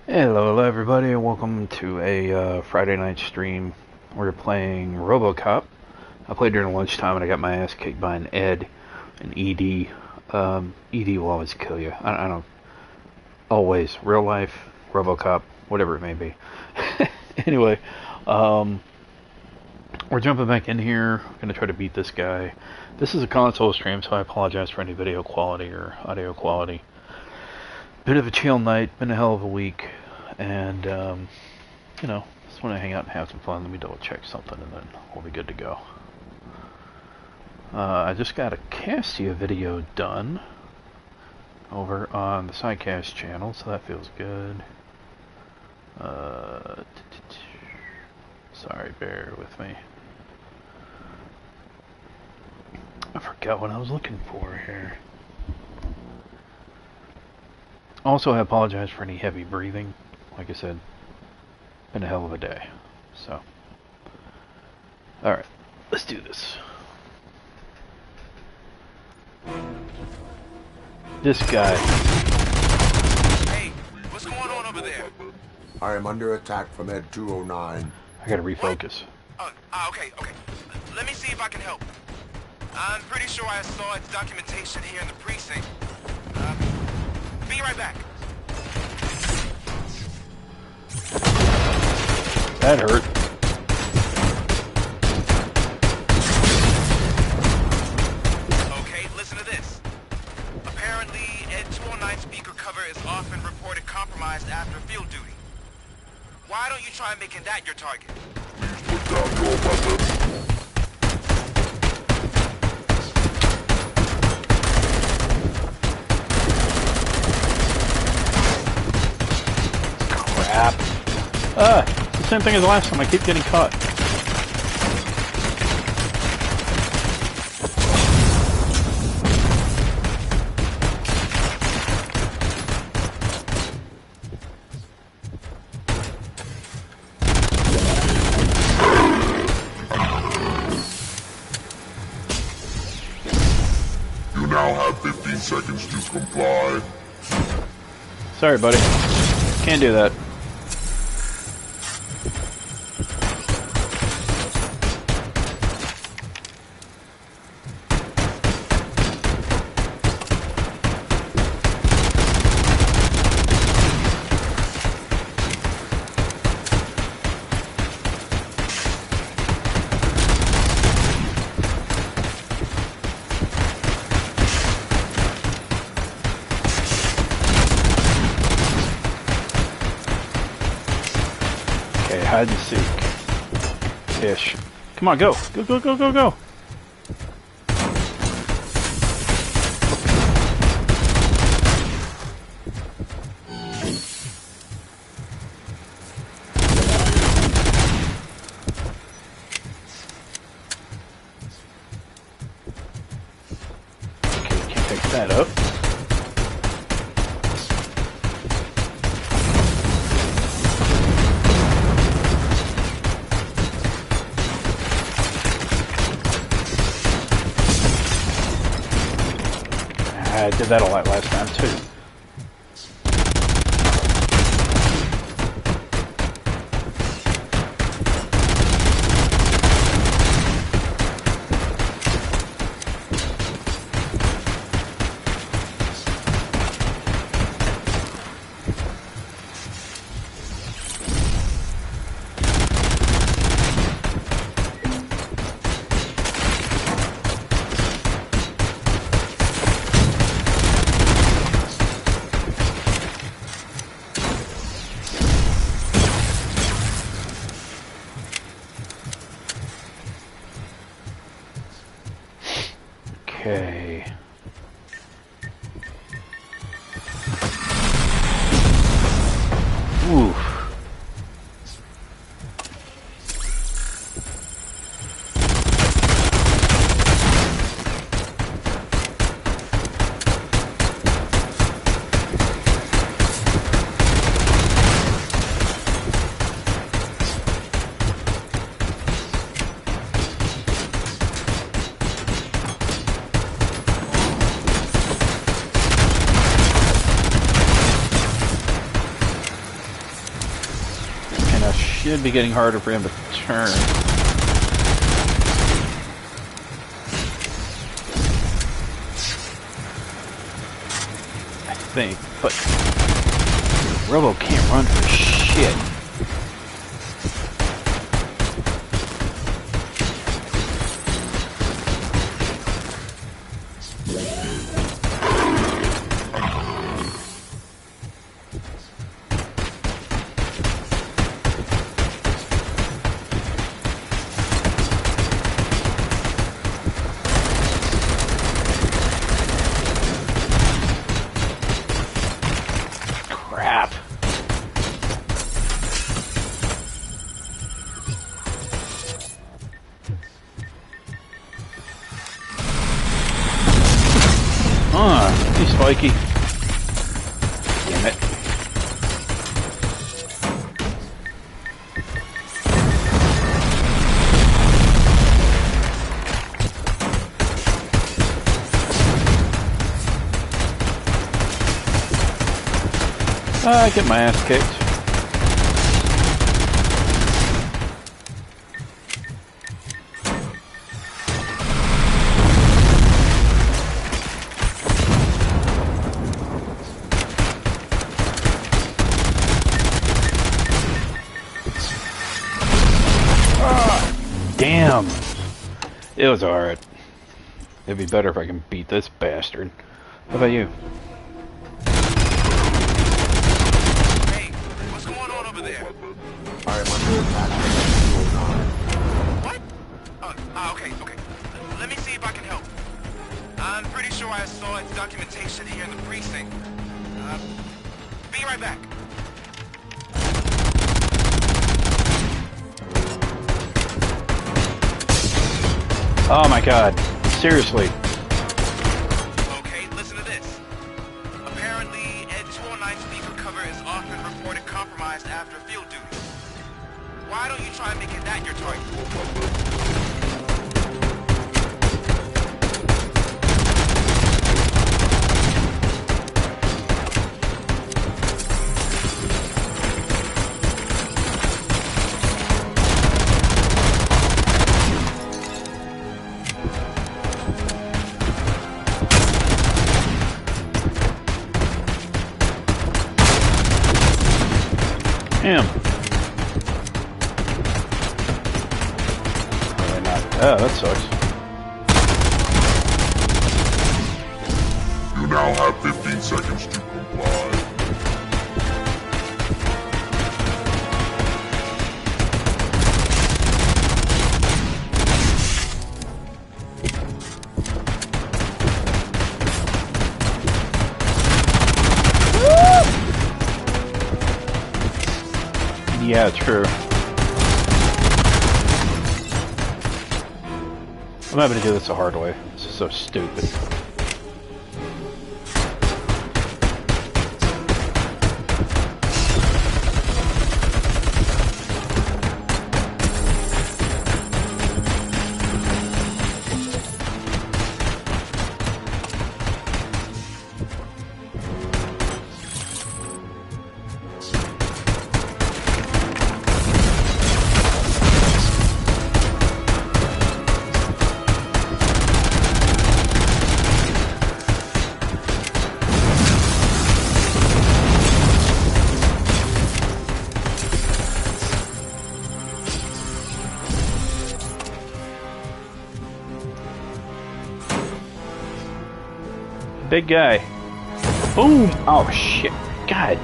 Hello everybody, and welcome to a Friday night stream. We're playing Robocop. I played during lunchtime and I got my ass kicked by an ED. ED will always kill you. I don't... Always. Real life, Robocop, whatever it may be. Anyway, we're jumping back in here. I'm going to try to beat this guy. This is a console stream, so I apologize for any video quality or audio quality. Bit of a chill night, been a hell of a week, and, you know, just want to hang out and have some fun. Let me double check something, and then we'll be good to go. I just got a Castia video done over on the Psycast channel, so that feels good. Sorry, bear with me. I forgot what I was looking for here. Also, I apologize for any heavy breathing. Like I said, been a hell of a day. So, alright, let's do this. This guy. Hey, what's going on over there? I am under attack from Ed 209. I gotta refocus. Okay. Let me see if I can help. I'm pretty sure I saw its documentation here in the precinct. Be right back. That hurt. Okay, listen to this. Apparently, Ed 209 speaker cover is often reported compromised after field duty. Why don't you try making that your target? Put down your weapon. Crap. It's the same thing as the last time. I keep getting caught. You now have 15 seconds to comply. Sorry, buddy. Can't do that. Hide and seek. Ish. Come on, go. Go. Okay, can't pick that up. I did that a lot last time too. should be getting harder for him to turn. I think, but Robo can't run for shit. Spiky. Damn it. I get my ass kicked. Damn! It was hard. It'd be better if I can beat this bastard. How about you? Hey, what's going on over there? Alright, my What? Okay. Let me see if I can help. I'm pretty sure I saw its documentation here in the precinct. Be right back. Oh my god. Seriously. Okay, listen to this. Apparently, Ed 209 speaker cover is often reported compromised after field duty. Why don't you try making that your target? Damn. Really not. Oh, that sucks. You now have 15 seconds to comply. Yeah, true. I'm having to do this the hard way. This is so stupid. Big guy. Boom! Oh shit. God.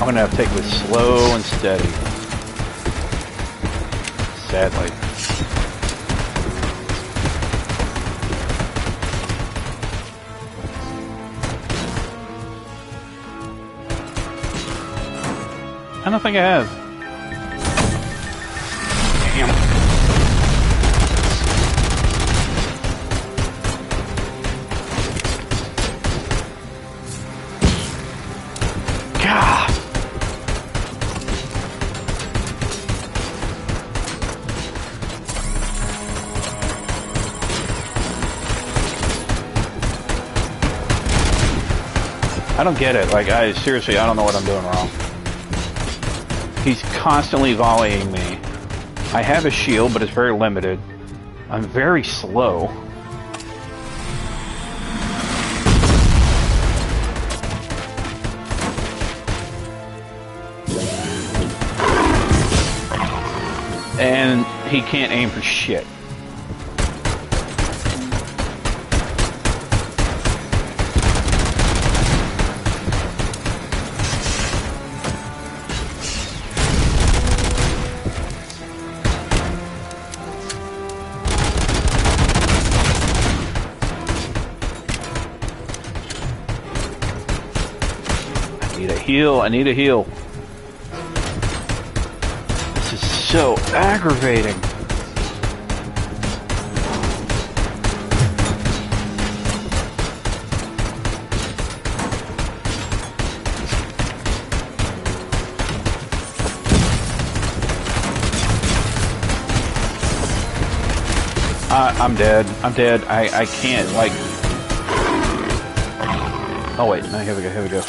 I'm gonna have to take this slow and steady. Sadly. I don't think I have. Damn. God. I don't get it. Like, seriously, I don't know what I'm doing wrong. He's constantly volleying me. I have a shield, but it's very limited. I'm very slow. And he can't aim for shit. I need a heal. This is so aggravating. I'm dead. I'm dead. I can't, like... Oh wait, no, here we go, here we go.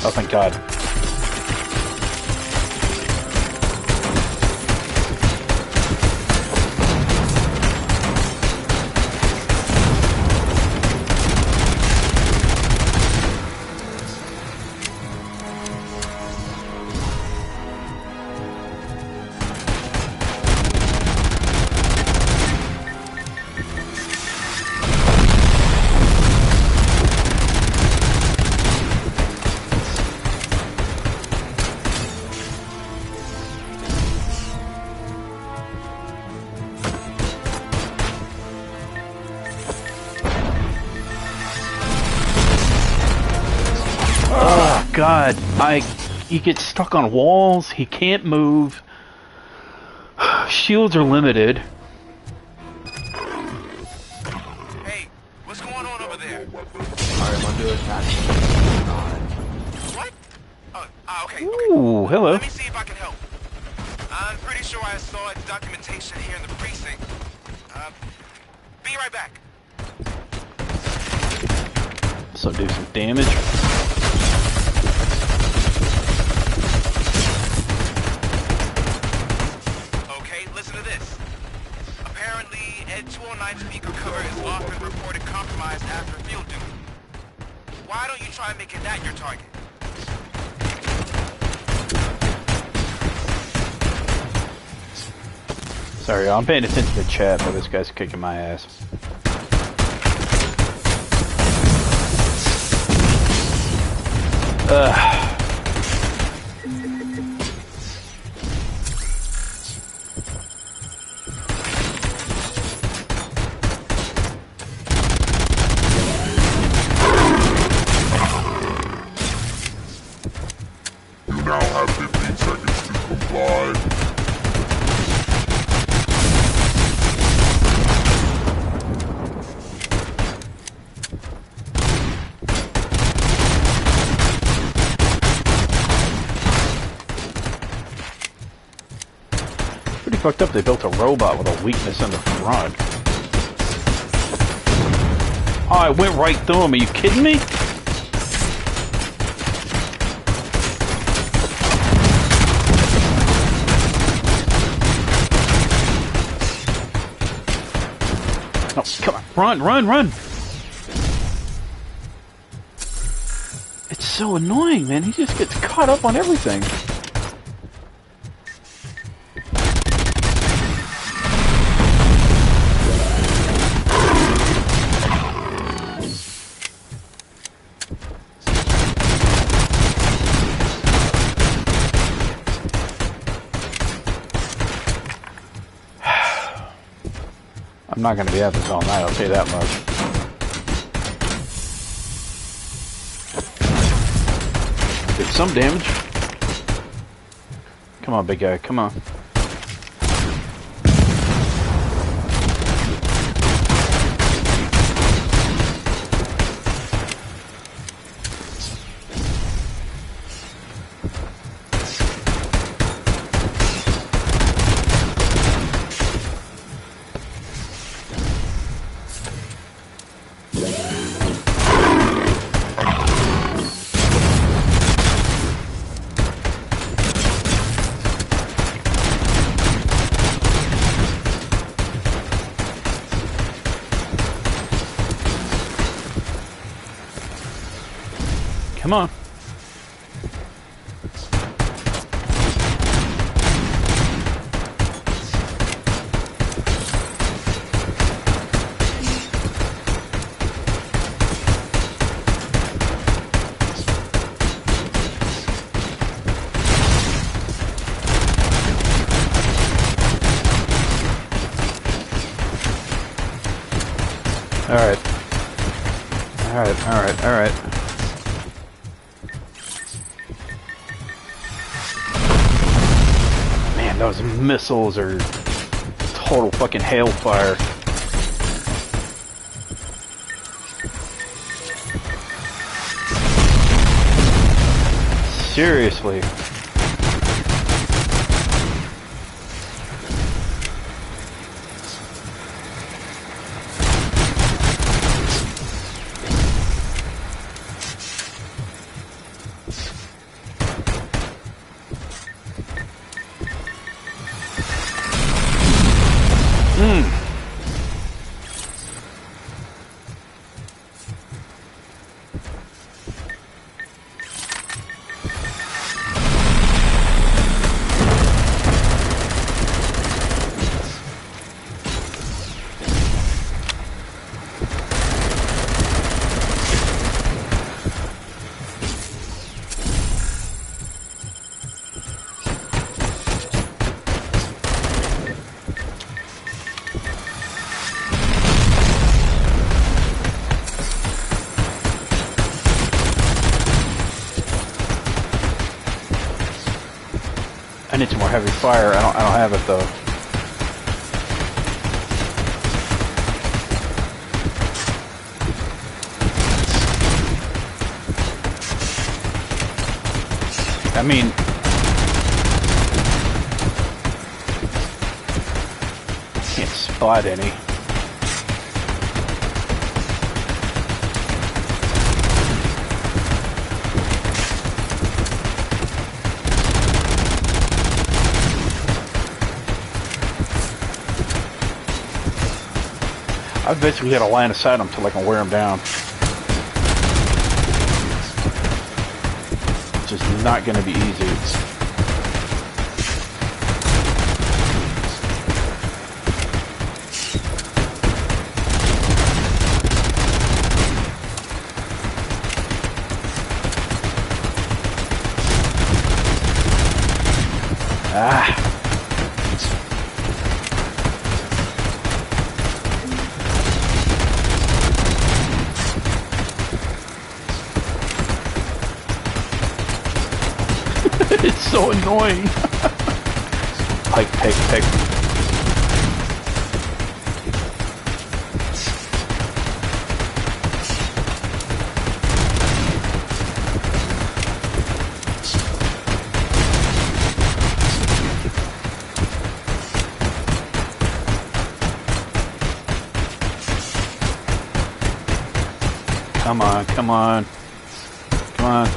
Oh, thank God. God, he gets stuck on walls, he can't move. Shields are limited. Hey, what's going on over there? Alright, I'm under attack. What? Okay. Ooh, hello. Let me see if I can help. I'm pretty sure I saw its documentation here in the precinct. Be right back. So do some damage. Speaker cover is often reported compromised after field duty. Why don't you try making that your target? Sorry, I'm paying attention to the chat, but this guy's kicking my ass. Fucked up, they built a robot with a weakness in the front. Oh, I went right through him, are you kidding me? Oh, come on, run! It's so annoying, man, he just gets caught up on everything. I'm not going to be at this all night, I'll tell you that much. Did some damage. Come on, big guy, come on. Come on. All right. Man, those missiles are total fucking hailfire. Seriously. I need some more heavy fire. I don't have it though. I mean, can't spot any. I've basically got a line of sight until I can wear them down. It's just not going to be easy. Ah. It's so annoying. Pick. Come on, come on. Come on.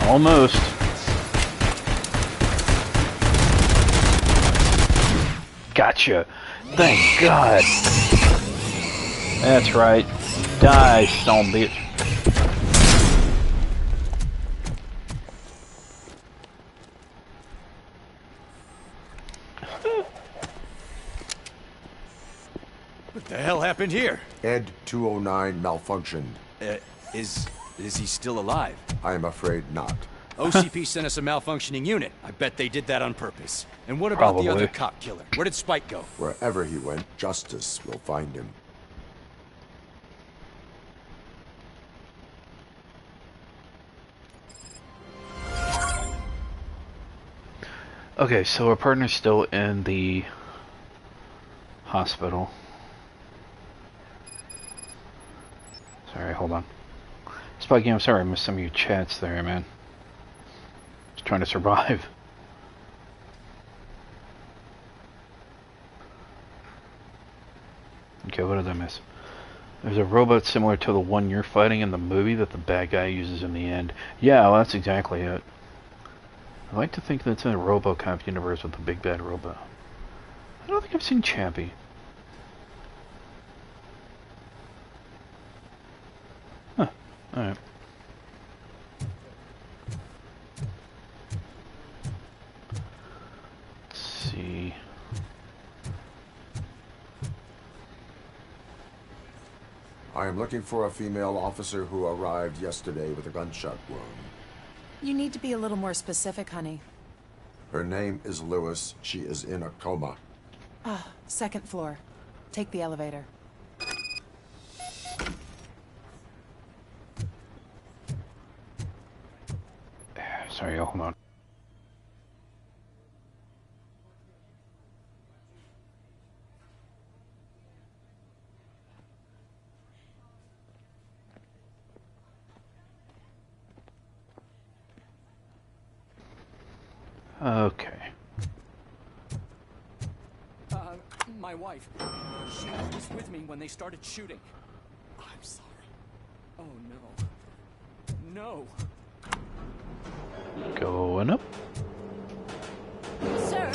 Almost. Gotcha. Thank God. That's right. Die, son bitch. The hell happened here? Ed 209 malfunctioned. Is he still alive? I am afraid not. OCP sent us a malfunctioning unit. I bet they did that on purpose. And what about the other cop killer? Where did Spike go? Wherever he went, justice will find him. Okay, so our partner's still in the hospital. Sorry, hold on. Spiky, I'm sorry I missed some of your chats there, man. Just trying to survive. Okay, what did I miss? There's a robot similar to the one you're fighting in the movie that the bad guy uses in the end. Yeah, well, that's exactly it. I like to think that's in a Robocop universe with the big bad robot. I don't think I've seen Chappie. Huh. Alright. Let's see. I am looking for a female officer who arrived yesterday with a gunshot wound. You need to be a little more specific, honey. Her name is Lewis. She is in a coma. Ah, second floor. Take the elevator. Sorry, hold on. Okay. My wife. She was with me when they started shooting. I'm sorry. Oh, no. No. Going up. Sir,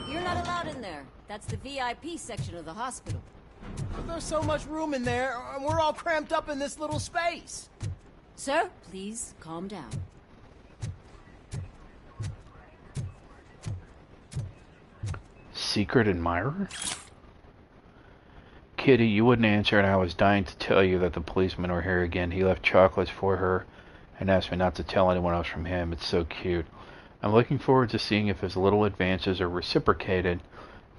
you're not allowed in there. That's the VIP section of the hospital. There's so much room in there, and we're all cramped up in this little space. Sir, please calm down. Secret admirer? Kitty, you wouldn't answer, and I was dying to tell you that the policemen were here again. He left chocolates for her and asked me not to tell anyone else from him. It's so cute. I'm looking forward to seeing if his little advances are reciprocated.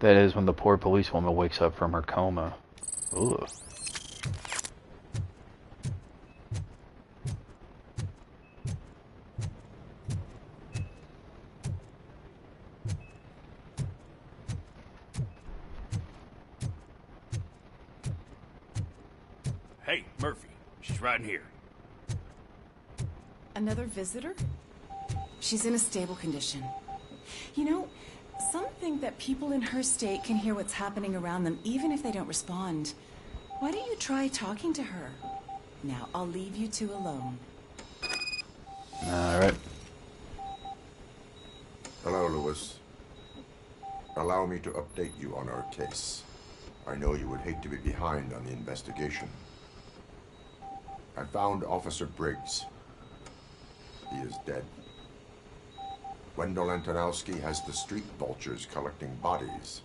That is, when the poor policewoman wakes up from her coma. Ugh. Hey, Murphy. She's right in here. Another visitor? She's in a stable condition. You know, some think that people in her state can hear what's happening around them even if they don't respond. Why don't you try talking to her? Now, I'll leave you two alone. Alright. Hello, Lewis. Allow me to update you on our case. I know you would hate to be behind on the investigation. I found Officer Briggs. He is dead. Wendell Antonowski has the street vultures collecting bodies.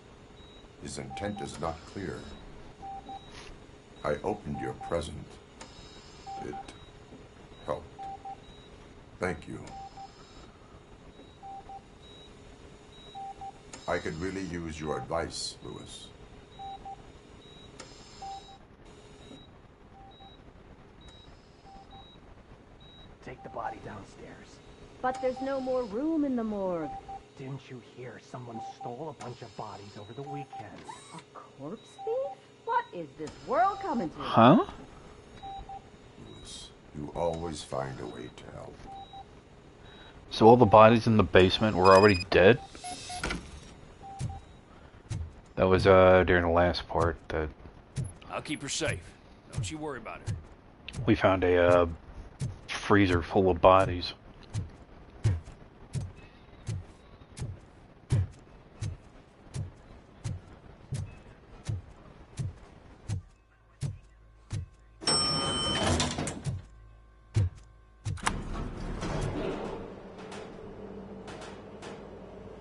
His intent is not clear. I opened your present. It helped. Thank you. I could really use your advice, Lewis. Take the body downstairs. But there's no more room in the morgue. Didn't you hear someone stole a bunch of bodies over the weekend? A corpse thief? What is this world coming to? Huh? Lewis, you always find a way to help. So all the bodies in the basement were already dead? That was during the last part that I'll keep her safe. Don't you worry about her. we found a freezer full of bodies.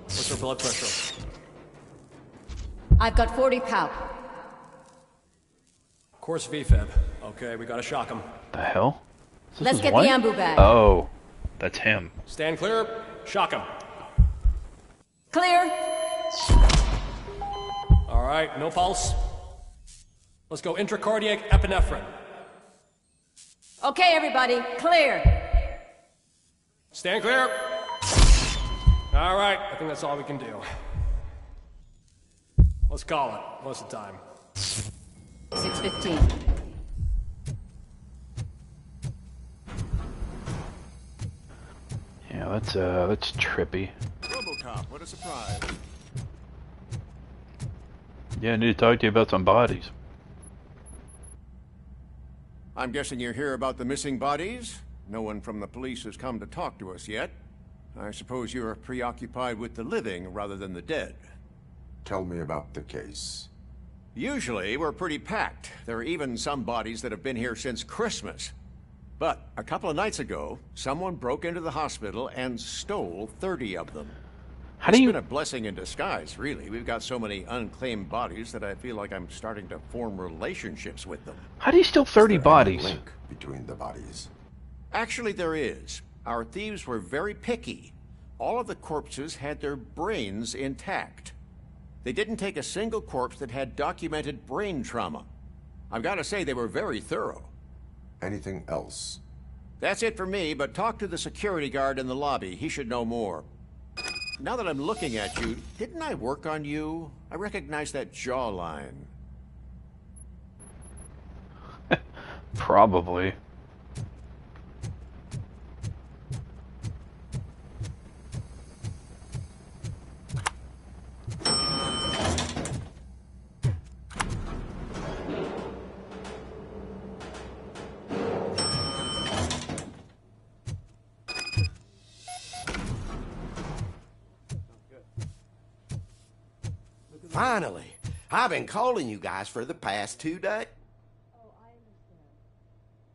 What's her blood pressure? I've got 40 pow. course, VFib. Okay, we gotta shock him. The hell? Let's get what? the ambu bag. Oh, that's him. Stand clear. Shock him. Clear. All right, no pulse. Let's go intracardiac epinephrine. Okay, everybody, clear. Stand clear. All right, I think that's all we can do. Let's call it. What's the time? 6:15. Yeah, that's trippy. Robocop, what a surprise. Yeah, I need to talk to you about some bodies. I'm guessing you're here about the missing bodies? No one from the police has come to talk to us yet. I suppose you're preoccupied with the living rather than the dead. Tell me about the case. Usually, we're pretty packed. There are even some bodies that have been here since Christmas. But a couple of nights ago, someone broke into the hospital and stole 30 of them. How do you... It's been a blessing in disguise, really. We've got so many unclaimed bodies that I feel like I'm starting to form relationships with them. How do you steal 30 bodies? Is there any link between the bodies? Actually, there is. Our thieves were very picky. All of the corpses had their brains intact. They didn't take a single corpse that had documented brain trauma. I've got to say, they were very thorough. Anything else? That's it for me, but talk to the security guard in the lobby. He should know more. Now that I'm looking at you, didn't I work on you? I recognize that jawline. Probably. Finally! I've been calling you guys for the past 2 days.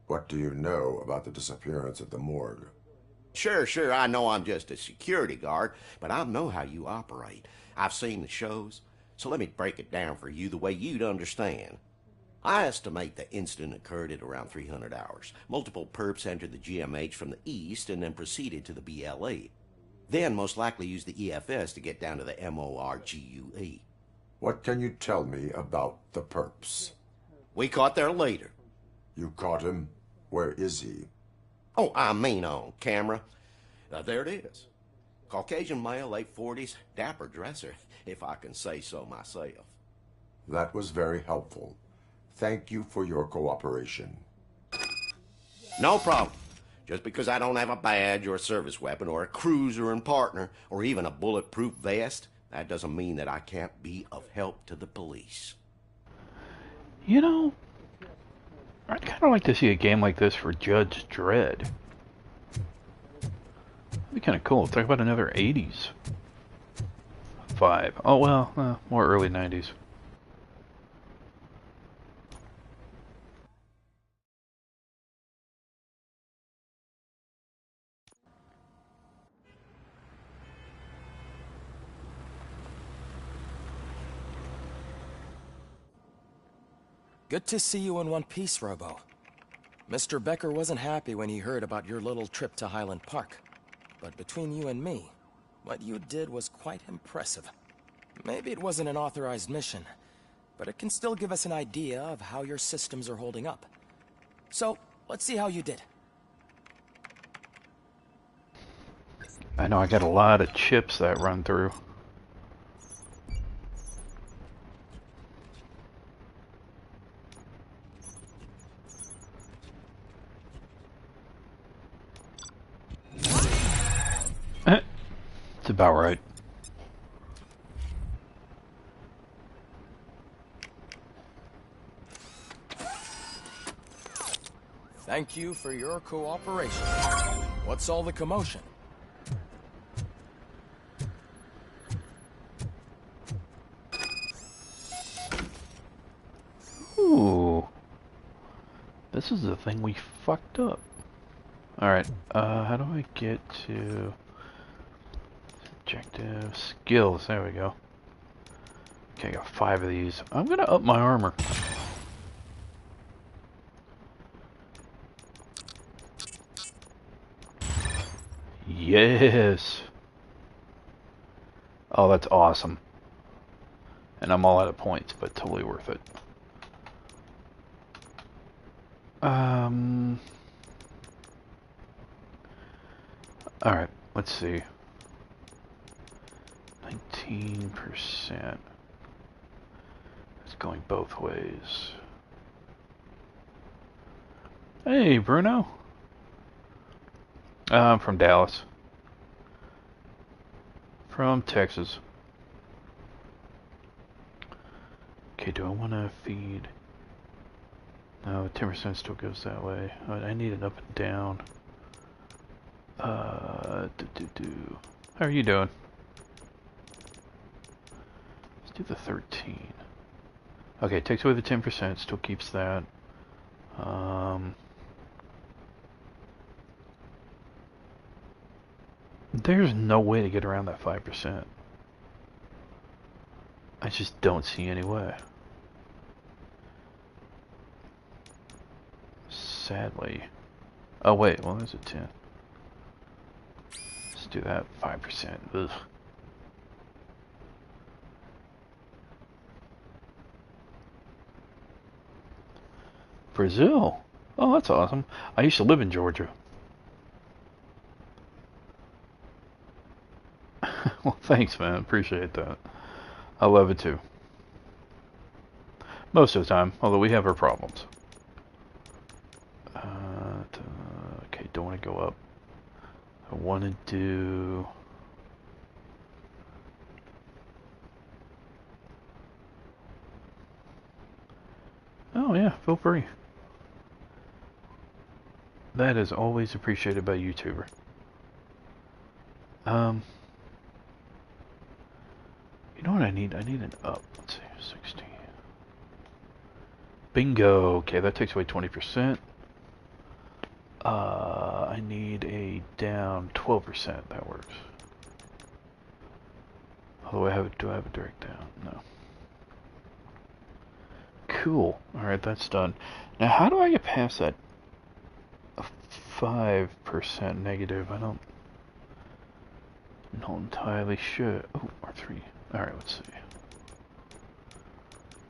What do you know about the disappearance at the morgue? Sure, I know I'm just a security guard, but I know how you operate. I've seen the shows, so let me break it down for you the way you'd understand. I estimate the incident occurred at around 300 hours. Multiple perps entered the GMH from the east and then proceeded to the BLE. Then most likely used the EFS to get down to the MORGUE. What can you tell me about the perps? We caught their leader. You caught him? Where is he? Oh, I mean on camera. There it is. Caucasian male, late 40s, dapper dresser, if I can say so myself. That was very helpful. Thank you for your cooperation. No problem. Just because I don't have a badge or a service weapon or a cruiser and partner or even a bulletproof vest, that doesn't mean that I can't be of help to the police. You know, I'd kind of like to see a game like this for Judge Dredd. That'd be kind of cool. Talk about another 80s 5. Oh, well, more early 90s. Good to see you in one piece, Robo. Mr. Becker wasn't happy when he heard about your little trip to Highland Park. But between you and me, what you did was quite impressive. Maybe it wasn't an authorized mission, but it can still give us an idea of how your systems are holding up. So, let's see how you did. I know I got a lot of chips that run through. It's about right. Thank you for your cooperation. What's all the commotion? Ooh. This is the thing we fucked up. Alright, how do I get to objective skills? There we go. Okay, I got 5 of these. I'm gonna up my armor. Yes. Oh, that's awesome. And I'm all out of points, but totally worth it. Alright, let's see. 19%. It's going both ways. Hey, Bruno. I'm from Dallas. From Texas. Okay, do I want to feed? No, 10% still goes that way. I need it up and down. How are you doing? Let's do the 13. Okay, takes away the 10%, still keeps that. There's no way to get around that 5%. I just don't see any way. Sadly. Oh wait, well there's a 10. Let's do that 5%. Ugh. Brazil. Oh, that's awesome. I used to live in Georgia. Well, thanks, man. Appreciate that. I love it too. Most of the time, although we have our problems. Okay, don't want to go up. I want to do... Oh yeah, feel free. That is always appreciated by YouTuber. You know what I need? I need an up. Let's see, 16. Bingo. Okay, that takes away 20%. I need a down 12%. That works. Although do I have a direct down? No. Cool. Alright, that's done. Now, how do I get past that 5% negative? I don't not entirely sure. Oh, R3. Alright, let's see.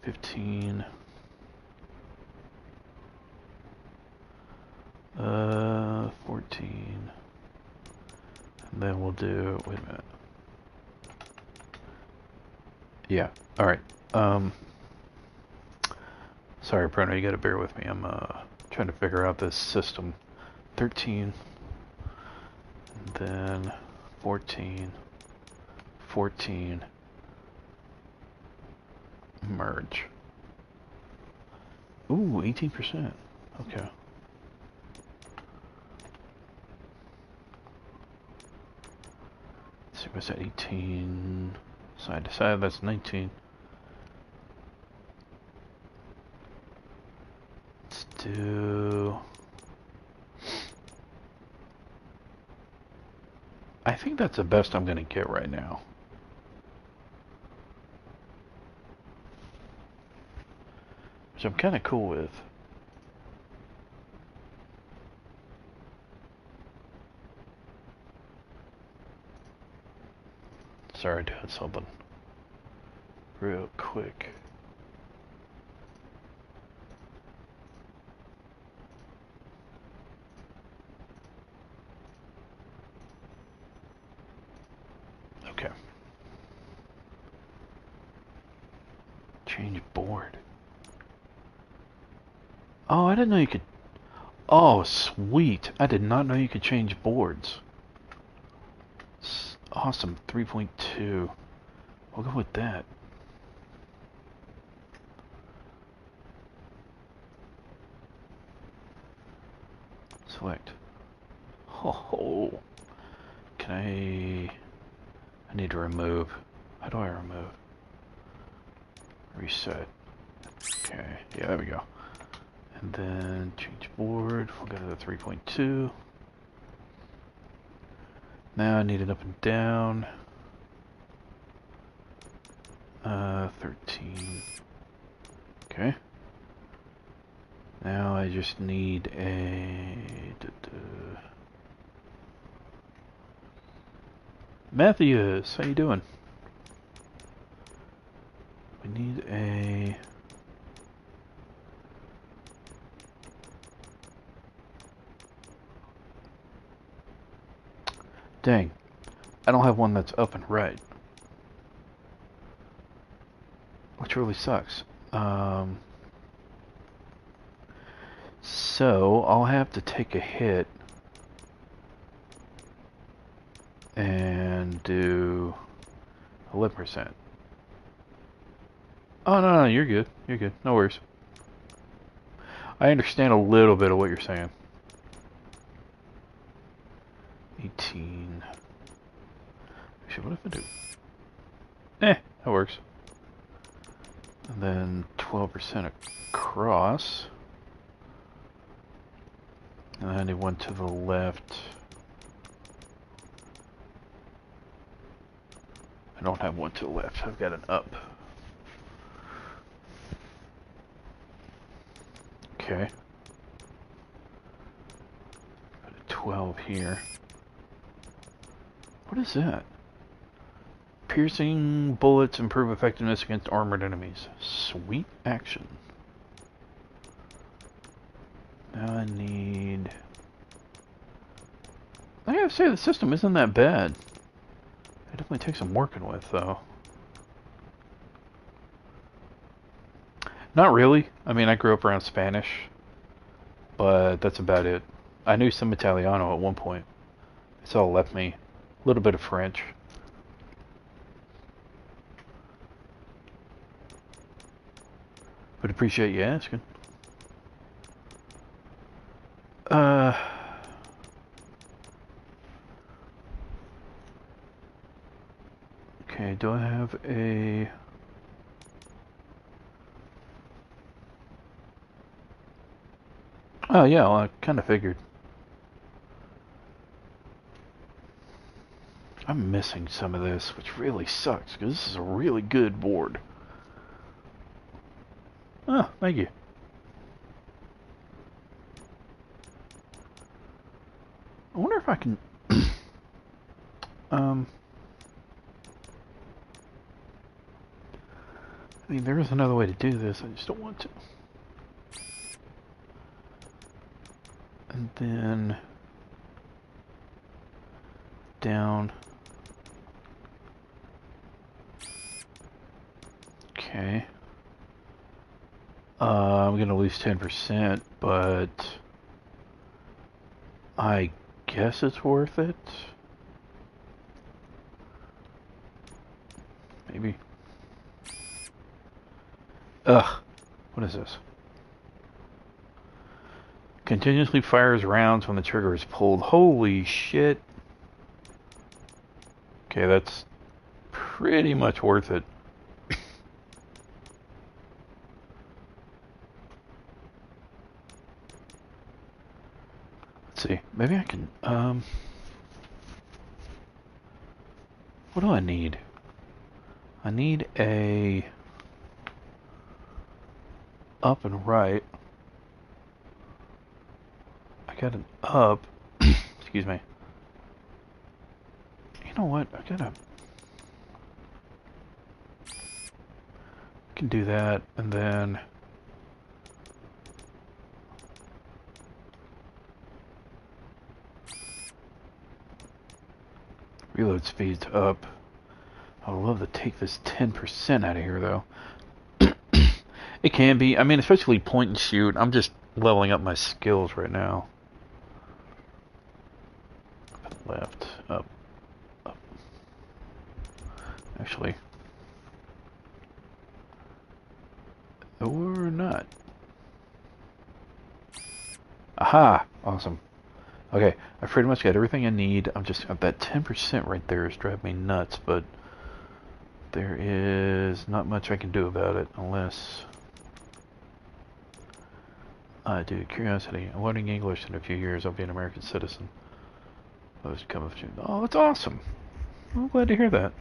15. 14. And then we'll do, wait a minute. Yeah, alright. Sorry, Bruno, you gotta bear with me. I'm trying to figure out this system. 13. And then 14. 14. Merge. Ooh, 18%. Okay. Let's see, what's that? 18 side to side, that's 19. Let's do... I think that's the best I'm gonna get right now. Which I'm kinda cool with. Sorry, I did something real quick. Okay. Change board. Oh, I didn't know you could... Oh, sweet. I did not know you could change boards. Awesome, 3.2. We'll go with that. Select. Oh, can I need to remove. How do I remove? Reset. Okay, yeah, there we go. And then change board. We'll go to the 3.2. Now I need it up and down. 13. Okay. Now I just need a... Matthews, how you doing? We need a... Dang, I don't have one that's up and right. Which really sucks. So, I'll have to take a hit and do 11%. Oh, no, you're good. You're good. No worries. I understand a little bit of what you're saying. 18. Actually, what if I do? That works. And then 12% across. And then I need one to the left. I don't have one to the left. I've got an up. Okay. Put a 12 here. What is that? Piercing bullets improve effectiveness against armored enemies. Sweet action. Now I need... I gotta say, the system isn't that bad. It definitely takes some working with, though. Not really. I mean, I grew up around Spanish, but that's about it. I knew some Italiano at one point. It's all left me. A little bit of French. But appreciate you asking. Okay, do I have a... Oh yeah, well, I kind of figured. I'm missing some of this, which really sucks, because this is a really good board. Oh, thank you. I wonder if I can... I mean, there is another way to do this, I just don't want to. And then... down. Okay. I'm gonna lose 10%, but... I guess it's worth it. Maybe. Ugh. What is this? Continuously fires rounds when the trigger is pulled. Holy shit. Okay, that's pretty much worth it. Let's see. Maybe I can, what do I need? I need a up and right. I got an up. Excuse me. You know what? I can do that, and then reload speed's up. I would love to take this 10% out of here, though. It can be. I mean, especially point and shoot. I'm just leveling up my skills right now. Left, up, up. Actually. Or not. Aha! Awesome. Okay, I pretty much got everything I need. I'm just... that 10% right there is driving me nuts, but... there is not much I can do about it, unless... dude, curiosity. I'm learning English in a few years. I'll be an American citizen. Oh, that's awesome. I'm glad to hear that.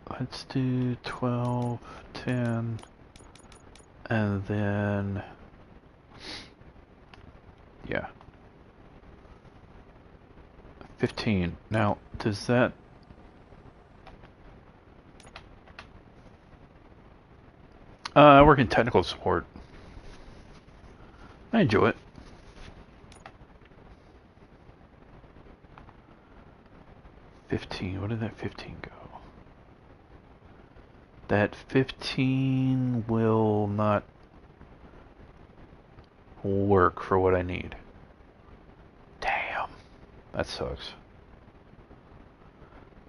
Let's do 12, 10, and then Yeah. 15. Now, does that... I work in technical support. I enjoy it. Where did that 15 go? That 15 will not work for what I need. Damn. That sucks.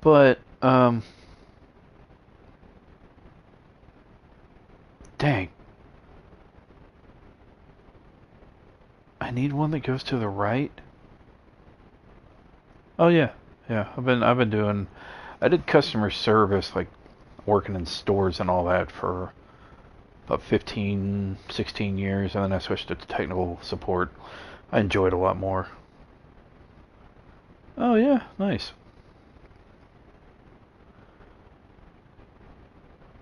But, dang. I need one that goes to the right. Oh yeah. Yeah, I've been doing, I did customer service, like working in stores and all that for about 15, 16 years, and then I switched to technical support. I enjoyed it a lot more. Oh yeah, nice.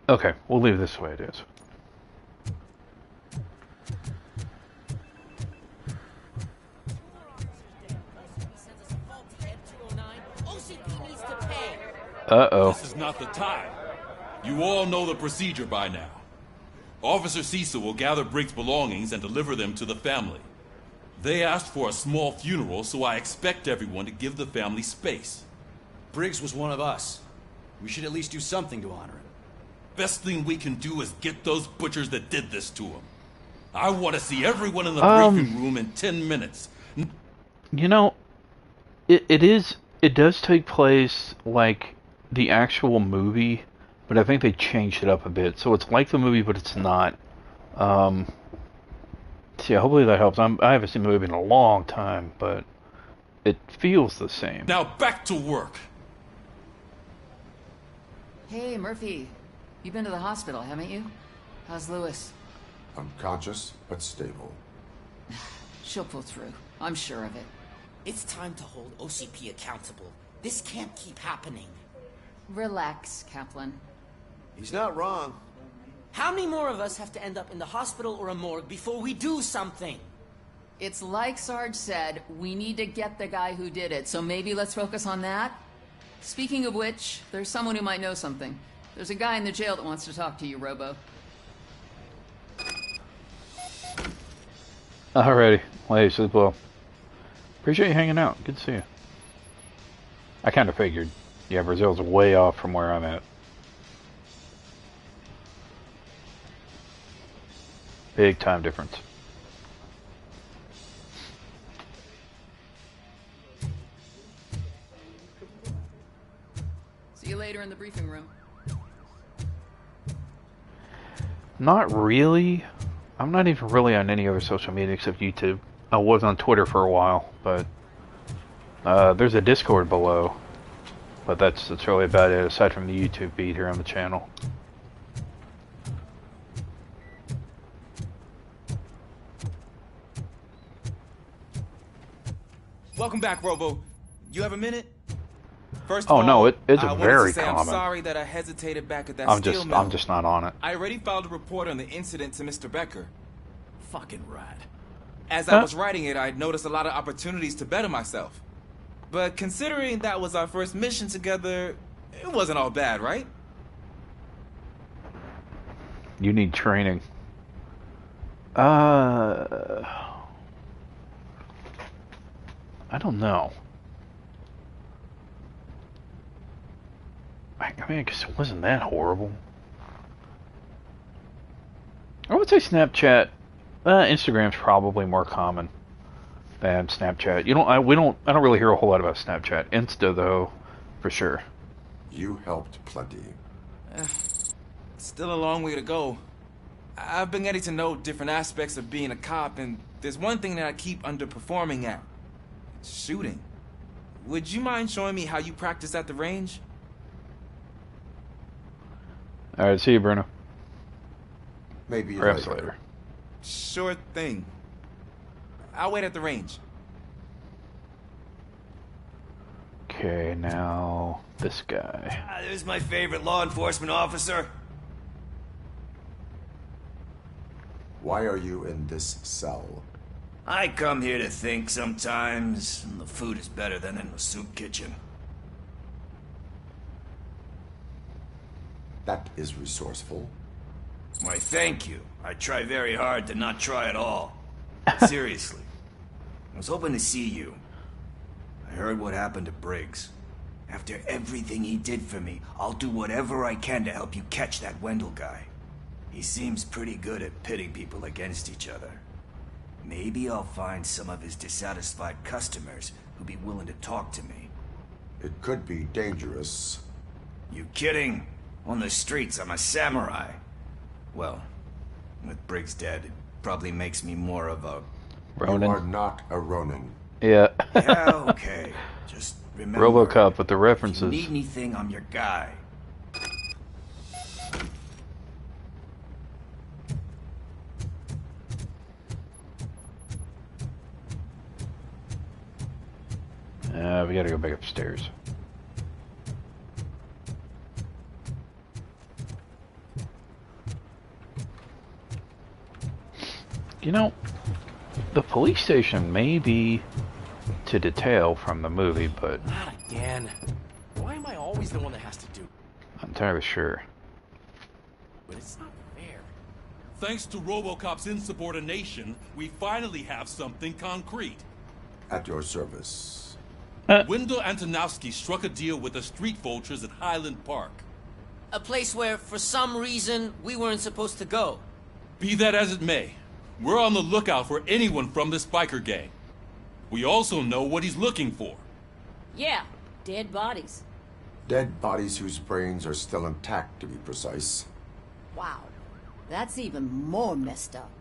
Okay, we'll leave this the way it is. Uh-oh. This is not the time. You all know the procedure by now. Officer Cecil will gather Briggs' belongings and deliver them to the family. They asked for a small funeral, so I expect everyone to give the family space. Briggs was one of us. We should at least do something to honor him. Best thing we can do is get those butchers that did this to him. I want to see everyone in the briefing room in 10 minutes. You know, it does take place like the actual movie, but I think they changed it up a bit. So it's like the movie, but it's not. So yeah, hopefully that helps. I haven't seen the movie in a long time, but it feels the same. Now back to work. Hey, Murphy. You've been to the hospital, haven't you? How's Lewis? Unconscious, but stable. She'll pull through. I'm sure of it. It's time to hold OCP accountable. This can't keep happening. Relax, Kaplan. He's not wrong. How many more of us have to end up in the hospital or a morgue before we do something? It's like Sarge said, we need to get the guy who did it, so maybe let's focus on that? Speaking of which, there's someone who might know something. There's a guy in the jail that wants to talk to you, Robo. Alrighty. Well, hey, sleep well. Appreciate you hanging out. Good to see you. I kind of figured. Yeah, Brazil's way off from where I'm at. Big time difference. See you later in the briefing room. Not really. I'm not even really on any other social media except YouTube. I was on Twitter for a while, but there's a Discord below. But that's really about it, aside from the YouTube feed here on the channel. Welcome back, Robo. You have a minute? First Oh of all, no, it's I wanted very to say common. I'm sorry that I hesitated back at that I'm steel mill. just not on it. I already filed a report on the incident to Mr. Becker. Fucking rad. As I was writing it, I noticed a lot of opportunities to better myself. But considering that was our first mission together, it wasn't all bad, right? You need training. I don't know. I mean, I guess it wasn't that horrible. I would say Snapchat. Instagram's probably more common than Snapchat. I don't really hear a whole lot about Snapchat. Insta though, for sure. You helped plenty. Still a long way to go. I've been getting to know different aspects of being a cop, and there's one thing that I keep underperforming at. Shooting. Would you mind showing me how you practice at the range? Alright, see you, Bruno. Maybe perhaps later. Sure thing. I'll wait at the range. Okay, now this guy. There's my favorite law enforcement officer. Why are you in this cell? I come here to think sometimes, and the food is better than in the soup kitchen. That is resourceful. Why, thank you. I try very hard to not try at all. Seriously. I was hoping to see you. I heard what happened to Briggs. After everything he did for me, I'll do whatever I can to help you catch that Wendell guy. He seems pretty good at pitting people against each other. Maybe I'll find some of his dissatisfied customers who'd be willing to talk to me. It could be dangerous. You kidding? On the streets, I'm a samurai. Well, with Briggs dead, it probably makes me more of a... Ronin? You are not a Ronin. Yeah. Yeah, okay. Just remember... Robocop with the references. If you need anything, I'm your guy. We gotta go back upstairs. You know, the police station may be to detail from the movie, but... Not again. Why am I always the one that has to do? I'm entirely sure. But it's not fair. Thanks to Robocop's insubordination, we finally have something concrete. At your service. Wendell Antonowski struck a deal with the street vultures at Highland Park. A place where, for some reason, we weren't supposed to go. Be that as it may, we're on the lookout for anyone from this biker gang. We also know what he's looking for. Yeah, dead bodies. Dead bodies whose brains are still intact, to be precise. Wow, that's even more messed up.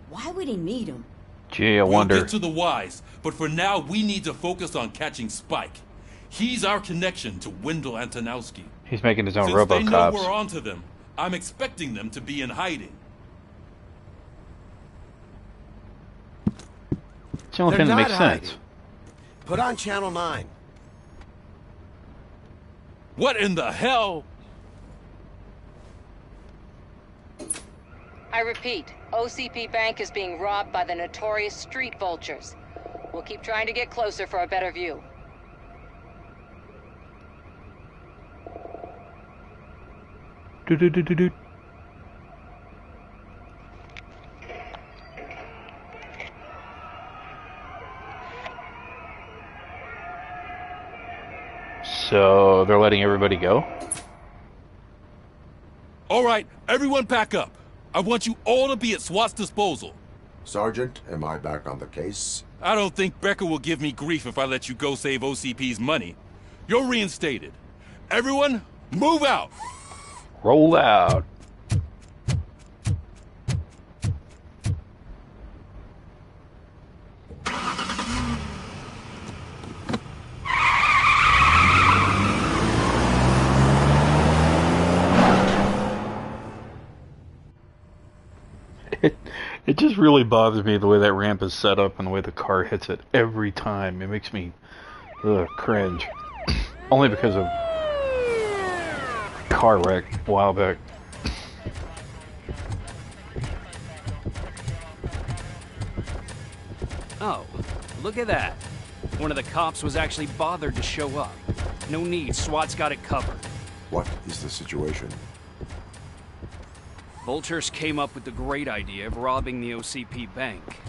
Why would he need them? Gee, I wonder. We'll get to the whys, but for now we need to focus on catching Spike. He's our connection to Wendell Antonowski. He's making his own Since Robocops. they know we're onto them, I'm expecting them to be in hiding. It's the only thing that makes sense. Put on Channel 9. What in the hell? I repeat, OCP Bank is being robbed by the notorious street vultures. We'll keep trying to get closer for a better view. Do-do-do-do-do. So they're letting everybody go? All right, everyone pack up. I want you all to be at SWAT's disposal. Sergeant, am I back on the case? I don't think Becker will give me grief if I let you go save OCP's money. You're reinstated. Everyone, move out! Roll out. It just really bothers me the way that ramp is set up and the way the car hits it every time. It makes me cringe. Only because of car wreck a while back. Oh, look at that. One of the cops was actually bothered to show up. No need, SWAT's got it covered. What is the situation? Vultures came up with the great idea of robbing the OCP bank.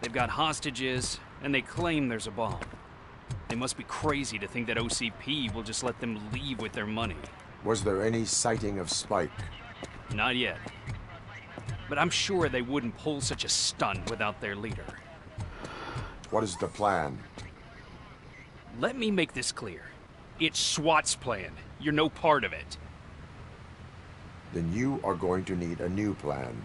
They've got hostages, and they claim there's a bomb. They must be crazy to think that OCP will just let them leave with their money. Was there any sighting of Spike? Not yet. But I'm sure they wouldn't pull such a stunt without their leader. What is the plan? Let me make this clear. It's SWAT's plan. You're no part of it. Then you are going to need a new plan.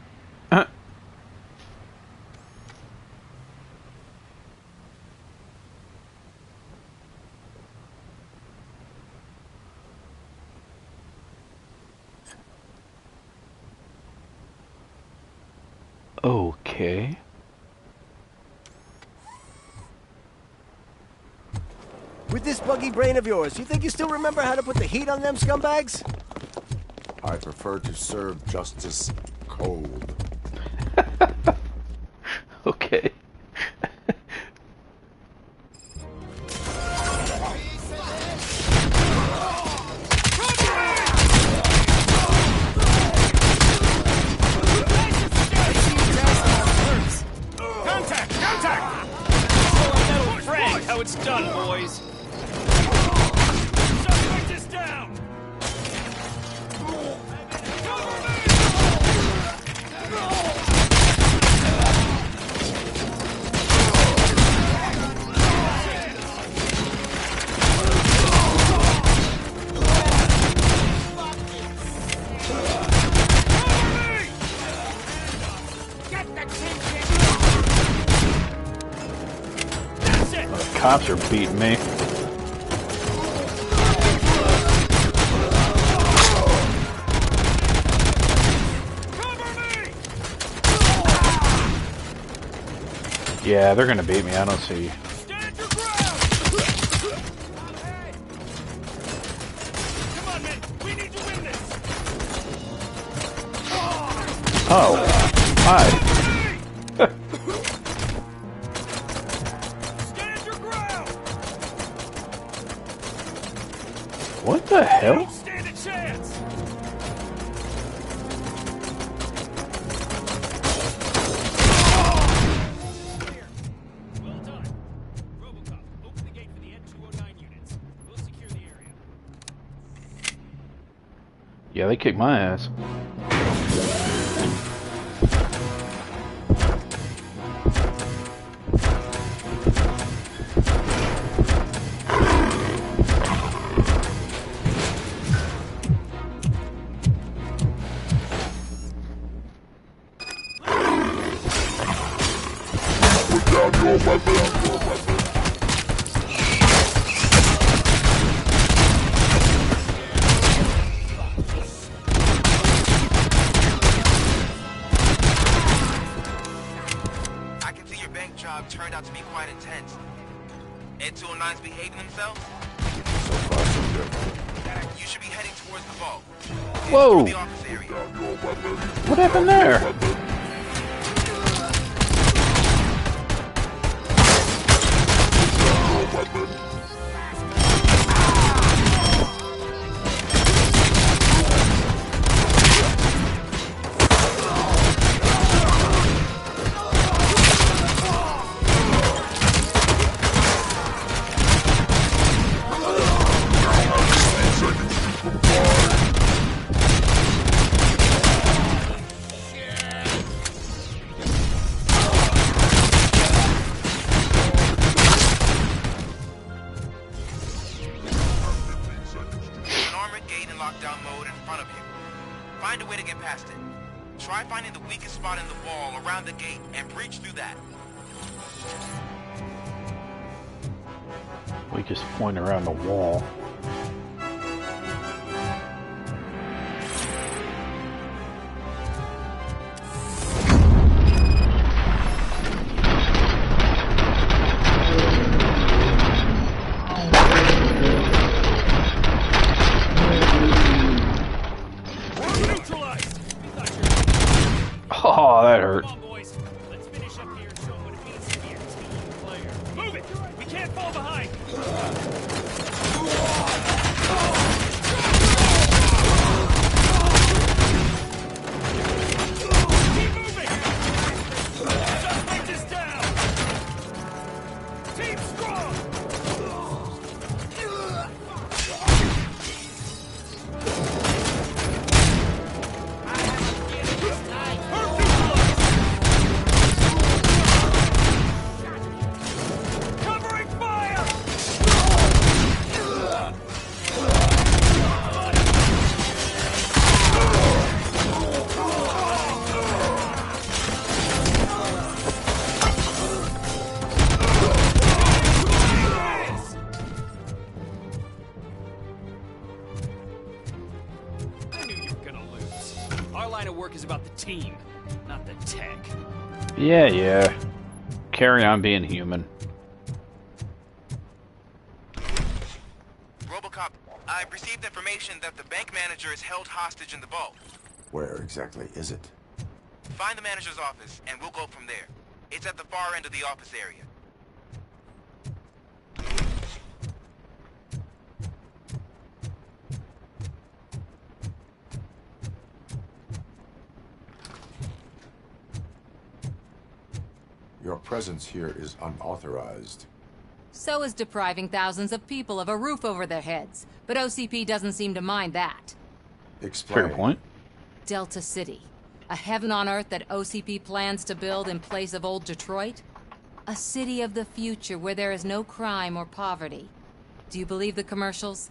Okay. With this buggy brain of yours, you think you still remember how to put the heat on them scumbags? I prefer to serve justice cold. Okay. how it's done, boys. Suspect is down! Cops are beating me. Yeah, they're gonna beat me. I don't see. Oh, hi. What the hell? Don't stand a chance. Well done. Robocop, open the gate for the N209 units. We'll secure the area. Yeah, they kicked my ass. I can see your bank job turned out to be quite intense. N209's behaving themselves? So far, so good. You should be heading towards the vault. Whoa! The office area. What happened there? Find a way to get past it. Try finding the weakest spot in the wall around the gate and breach through that. Weakest point around the wall. Oh, that hurt. Come on, boys. Let's finish up here and show them what it means to be a team player. Move it! We can't fall behind! Keep moving! Suspect is down! Team strong! Covering fire! I knew you were gonna lose. Our line of work is about the team, not the tech. Yeah. Carry on being human. Robocop, I've received information that the bank manager is held hostage in the vault. Where exactly is it? Find the manager's office, and we'll go from there. It's at the far end of the office area. Your presence here is unauthorized. So is depriving thousands of people of a roof over their heads. But OCP doesn't seem to mind that. Explain. Fair point. Delta City. A heaven on earth that OCP plans to build in place of old Detroit? A city of the future where there is no crime or poverty. Do you believe the commercials?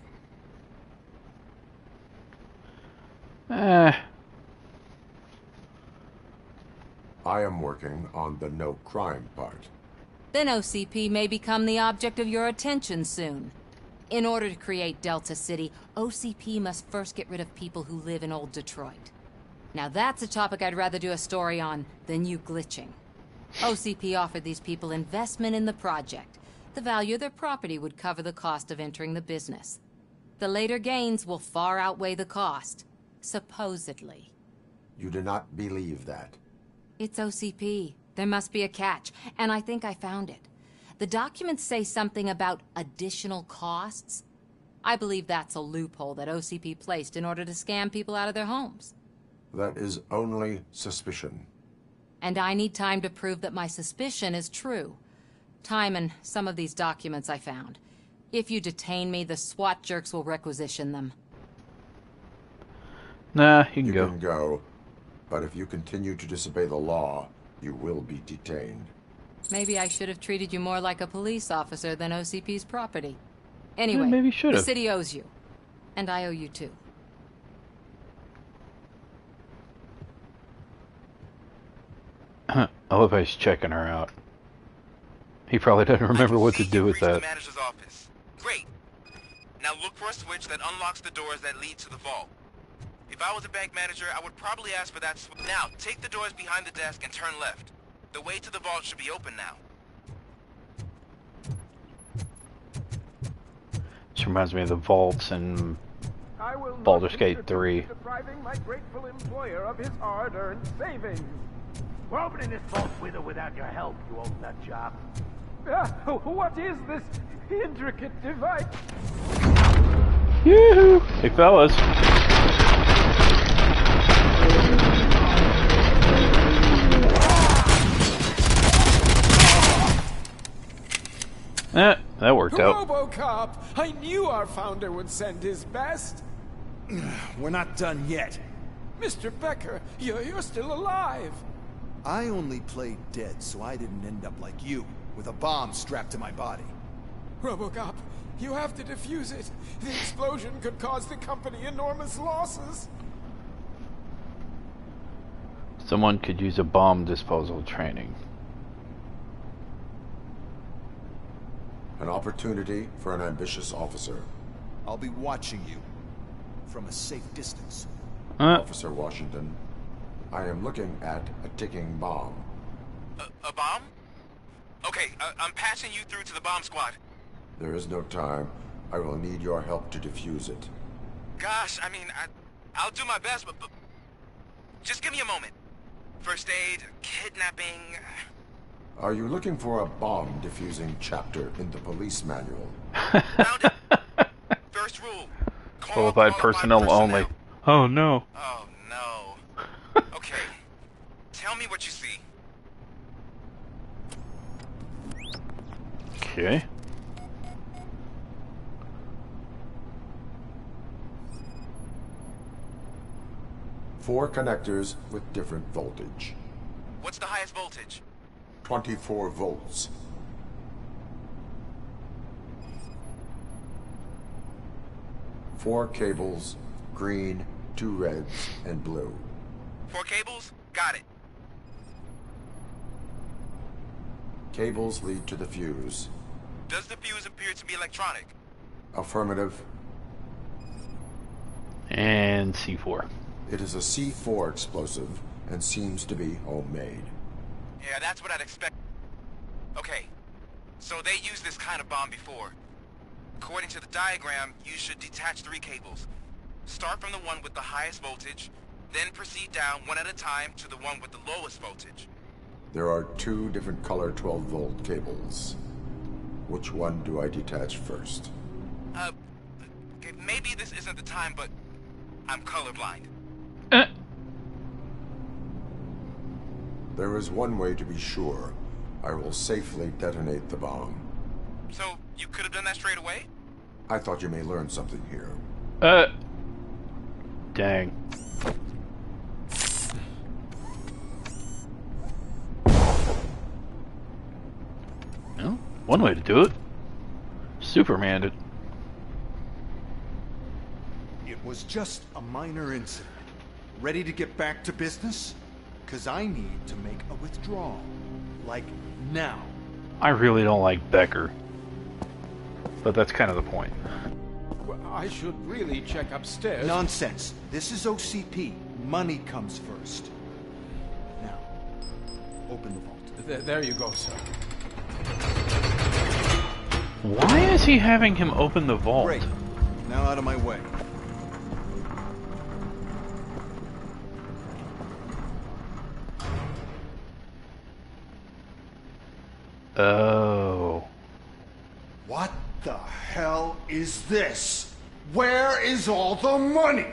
I am working on the no crime part. Then OCP may become the object of your attention soon. In order to create Delta City, OCP must first get rid of people who live in old Detroit. Now that's a topic I'd rather do a story on than you glitching. OCP offered these people investment in the project. The value of their property would cover the cost of entering the business. The later gains will far outweigh the cost. Supposedly. You do not believe that? It's OCP. There must be a catch, and I think I found it. The documents say something about additional costs. I believe that's a loophole that OCP placed in order to scam people out of their homes. That is only suspicion. And I need time to prove that my suspicion is true. Time and some of these documents I found. If you detain me, the SWAT jerks will requisition them. Nah, you can go. You can go, but if you continue to disobey the law, you will be detained. Maybe I should have treated you more like a police officer than OCP's property. Anyway, yeah, maybe should have. The city owes you. And I owe you too. I love how he's checking her out. He probably doesn't remember what to do with that. The manager's office. Great. Now look for a switch that unlocks the doors that lead to the vault. If I was a bank manager, I would probably ask for that switch. Now, take the doors behind the desk and turn left. The way to the vault should be open now. This reminds me of the vaults in Baldur's Gate 3. Depriving my grateful employer of his hard-earned savings. We're opening this vault with or without your help, you old nut job. What is this intricate device? Yoo-hoo! Hey, fellas. That worked out. Robocop! I knew our founder would send his best. We're not done yet. Mr. Becker, you're still alive. I only played dead so I didn't end up like you, with a bomb strapped to my body. Robocop, you have to defuse it. The explosion could cause the company enormous losses. Someone could use a bomb disposal training. An opportunity for an ambitious officer. I'll be watching you from a safe distance. Officer Washington, I am looking at a ticking bomb. A bomb? Okay, I'm passing you through to the bomb squad. There is no time. I will need your help to defuse it. Gosh, I mean, I'll do my best, but just give me a moment. First aid, kidnapping... Are you looking for a bomb defusing chapter in the police manual? First rule. Qualified personnel only. Oh no. Oh no. Okay. Tell me what you see. Okay. Four connectors with different voltage. What's the highest voltage? 24 volts. Four cables, green, 2 reds, and blue. 4 cables? Got it. Cables lead to the fuse. Does the fuse appear to be electronic? Affirmative. And C4. It is a C4 explosive and seems to be homemade. Yeah, that's what I'd expect. Okay, so they used this kind of bomb before. According to the diagram, you should detach 3 cables. Start from the one with the highest voltage, then proceed down one at a time to the one with the lowest voltage. There are 2 different color 12-volt cables. Which one do I detach first? Okay, maybe this isn't the time, but I'm colorblind. There is one way to be sure. I will safely detonate the bomb. So, you could have done that straight away? I thought you may learn something here. Dang. Well, one way to do it. Superman it. It was just a minor incident. Ready to get back to business? 'Cause I need to make a withdrawal. Like, now. I really don't like Becker. But that's kind of the point. Well, I should really check upstairs. Nonsense. This is OCP. Money comes first. Now, open the vault. There you go, sir. Why is he having him open the vault? Great. Now out of my way. Oh. What the hell is this? Where is all the money?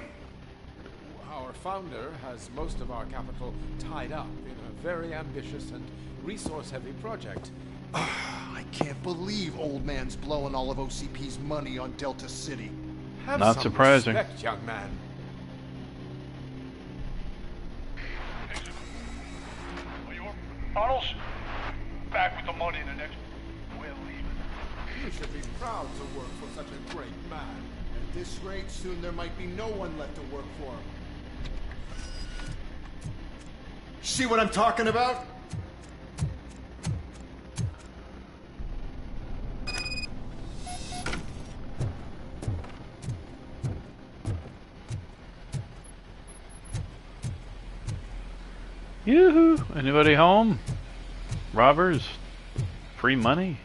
Our founder has most of our capital tied up in a very ambitious and resource-heavy project. I can't believe old man's blowing all of OCP's money on Delta City. Have Not some surprising. respect, young man. Arnold's back with the money in the next. We're leaving. You should be proud to work for such a great man. At this rate, soon there might be no one left to work for him. See what I'm talking about? Yoo-hoo! Anybody home? Robbers? Free money?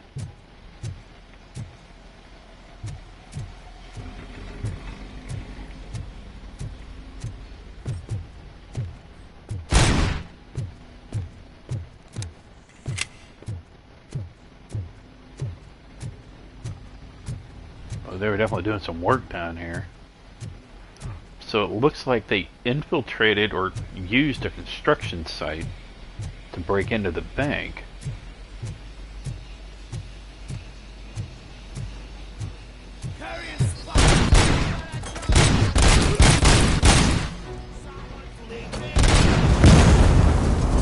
Oh, they were definitely doing some work down here. So it looks like they infiltrated or used a construction site to break into the bank.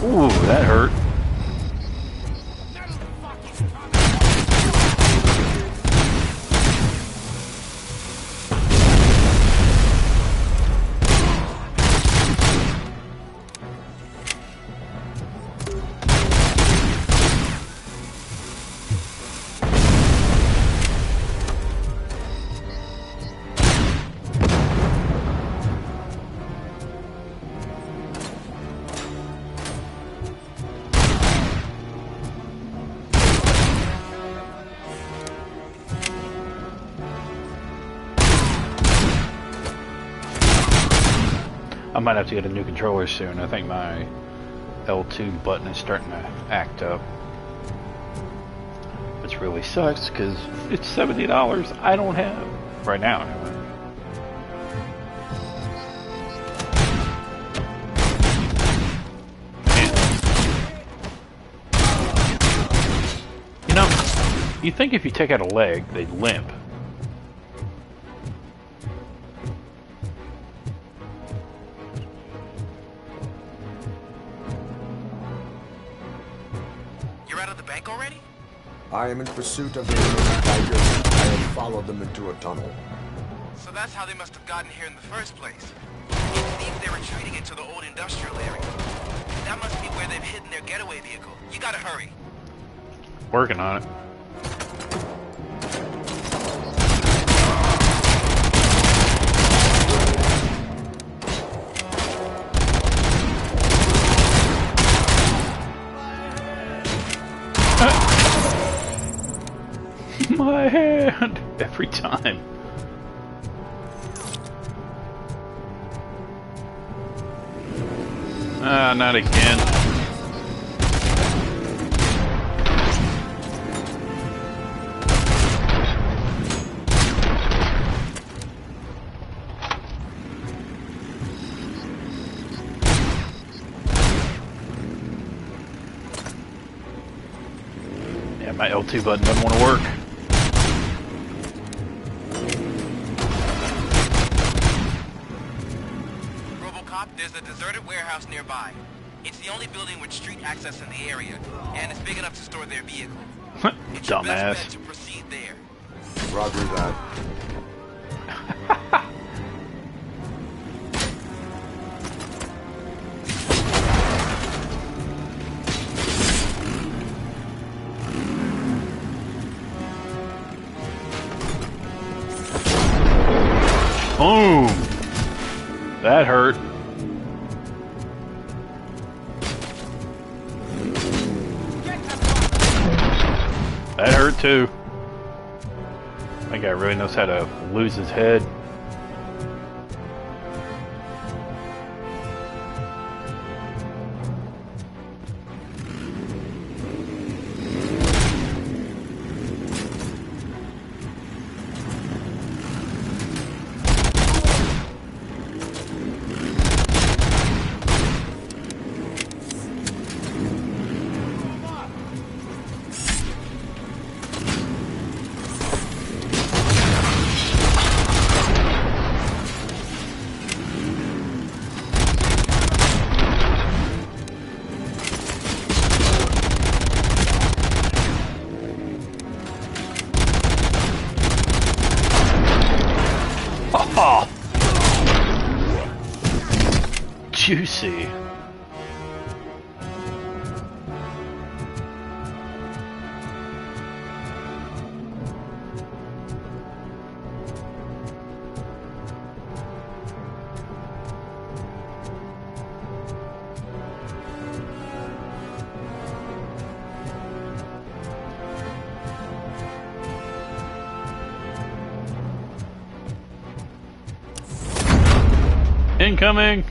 Ooh, that hurt. I might have to get a new controller soon. I think my L2 button is starting to act up. Which really sucks because it's $70 I don't have right now anyway. You know, you think if you take out a leg, they'd limp. I am in pursuit of the remaining tigers. I have followed them into a tunnel. So that's how they must have gotten here in the first place. It means they were retreating into the old industrial area. That must be where they've hidden their getaway vehicle. You gotta hurry. Working on it. My hand! Every time. Ah, not again. Yeah, my L2 button doesn't want to work. Cop, there's a deserted warehouse nearby. It's the only building with street access in the area, and it's big enough to store their vehicle. It's your best bet to proceed there. Roger that. Boom! That hurt. That hurt too. That guy really knows how to lose his head. Oh. Juicy. Incoming!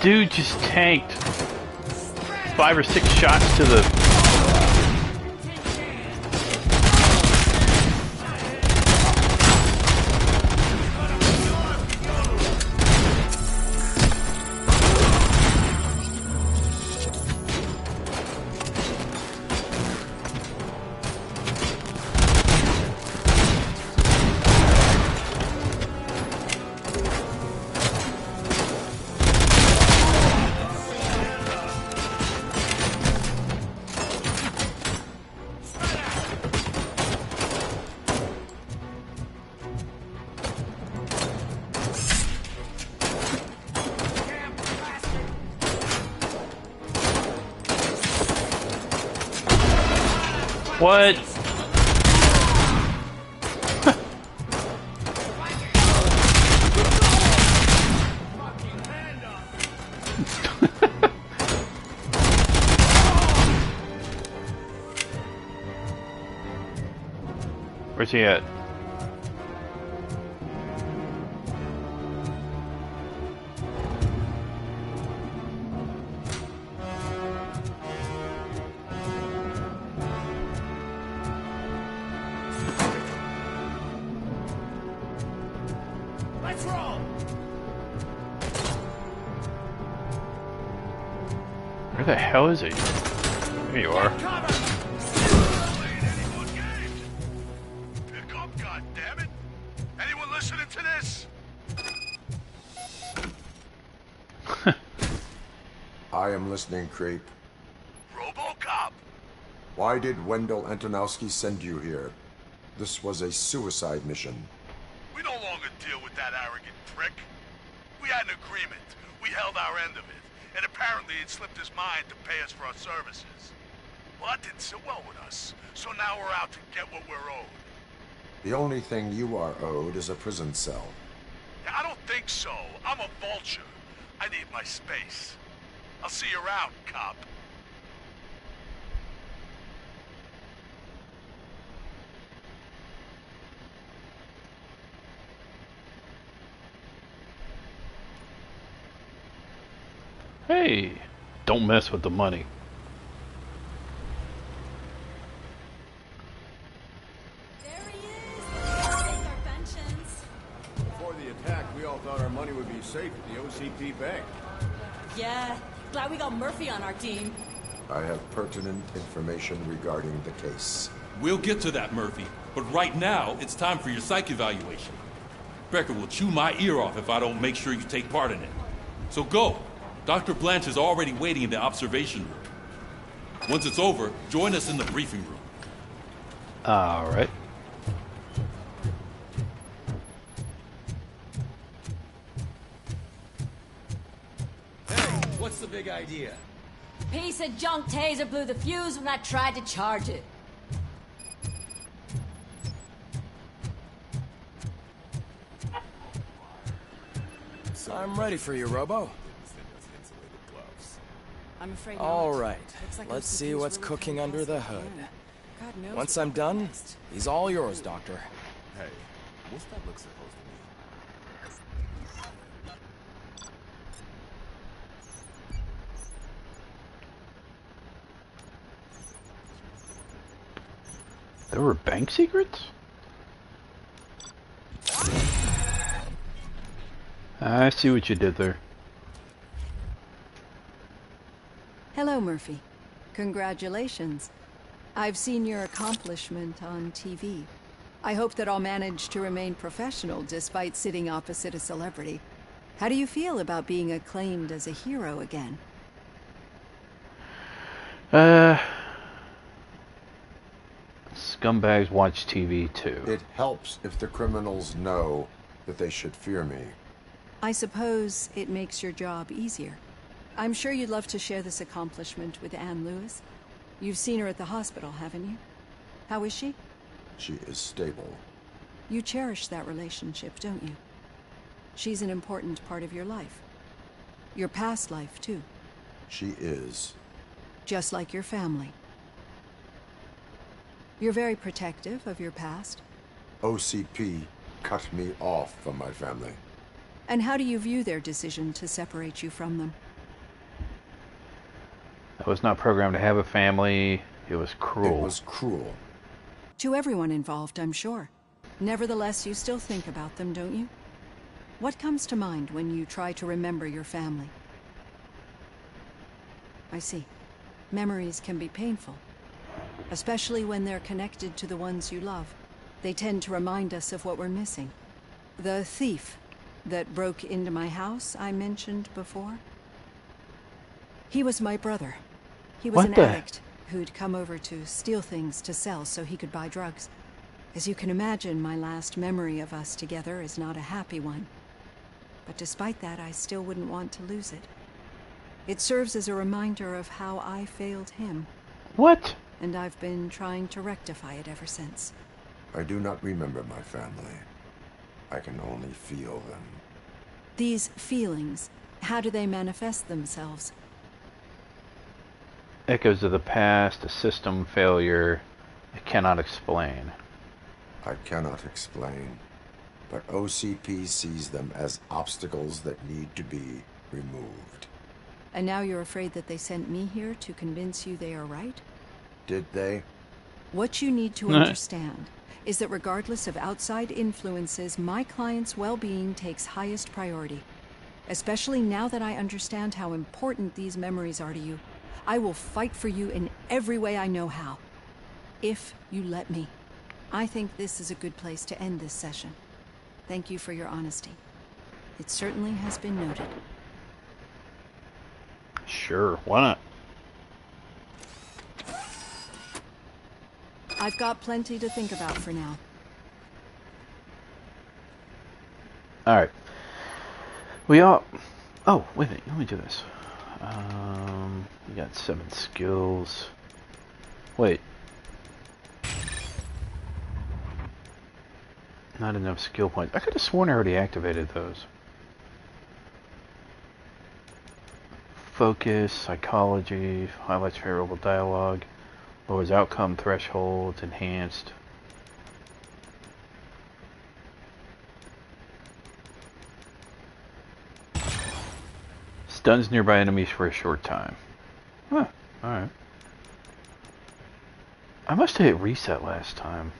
Dude just tanked 5 or 6 shots to the... What? Where's he at? Let's roll. Where the hell is he? There you are. Pick up, goddammit! Anyone listening to this? I am listening, Creep. Robocop! Why did Wendell Antonowski send you here? This was a suicide mission. We no longer deal with that arrogant prick. We had an agreement. We held our end of it. And apparently it slipped his mind to pay us for our services. Well, that didn't sit well with us. So now we're out to get what we're owed. The only thing you are owed is a prison cell. Yeah, I don't think so. I'm a vulture. I need my space. I'll see you around, cop. Hey, don't mess with the money. Before the attack, we all thought our money would be safe at the OCP bank. Yeah, glad we got Murphy on our team. I have pertinent information regarding the case. We'll get to that, Murphy. But right now, it's time for your psych evaluation. Becker will chew my ear off if I don't make sure you take part in it. So go. Dr. Blanche is already waiting in the observation room. Once it's over, join us in the briefing room. All right. What's the big idea? Piece of junk taser blew the fuse when I tried to charge it. I'm ready for you, Robo. I'm afraid All not. right, Like let's OCP's see what's really cooking putting under us the in hood. God knows Once what I'm they're done, next. he's all yours, Doctor. Hey, what's that look supposed to There were bank secrets? I see what you did there. Hello, Murphy. Congratulations. I've seen your accomplishment on TV. I hope that I'll manage to remain professional despite sitting opposite a celebrity. How do you feel about being acclaimed as a hero again? Scumbags watch TV too. It helps if the criminals know that they should fear me. I suppose it makes your job easier. I'm sure you'd love to share this accomplishment with Anne Lewis. You've seen her at the hospital, haven't you? How is she? She is stable. You cherish that relationship, don't you? She's an important part of your life. Your past life, too. She is. Just like your family. You're very protective of your past. OCP cut me off from my family. And how do you view their decision to separate you from them? I was not programmed to have a family. It was cruel. It was cruel. To everyone involved, I'm sure. Nevertheless, you still think about them, don't you? What comes to mind when you try to remember your family? I see. Memories can be painful, especially when they're connected to the ones you love. They tend to remind us of what we're missing. The thief that broke into my house I mentioned before? He was my brother. He was an addict who'd come over to steal things to sell so he could buy drugs. As you can imagine, my last memory of us together is not a happy one. But despite that, I still wouldn't want to lose it. It serves as a reminder of how I failed him. What? And I've been trying to rectify it ever since. I do not remember my family. I can only feel them. These feelings, how do they manifest themselves? Echoes of the past, a system failure. I cannot explain. I cannot explain, but OCP sees them as obstacles that need to be removed. And now you're afraid that they sent me here to convince you they are right? Did they? What you need to understand is that regardless of outside influences, my client's well-being takes highest priority. Especially now that I understand how important these memories are to you. I will fight for you in every way I know how. If you let me. I think this is a good place to end this session. Thank you for your honesty. It certainly has been noted. Sure, why not? I've got plenty to think about for now. Alright. We all... Oh, wait a minute, let me do this. We got 7 skills. Wait. Not enough skill points. I could have sworn I already activated those. Focus, psychology, highlights favorable dialogue, lowers outcome thresholds, enhanced. Stuns nearby enemies for a short time. Huh, alright. I must have hit reset last time.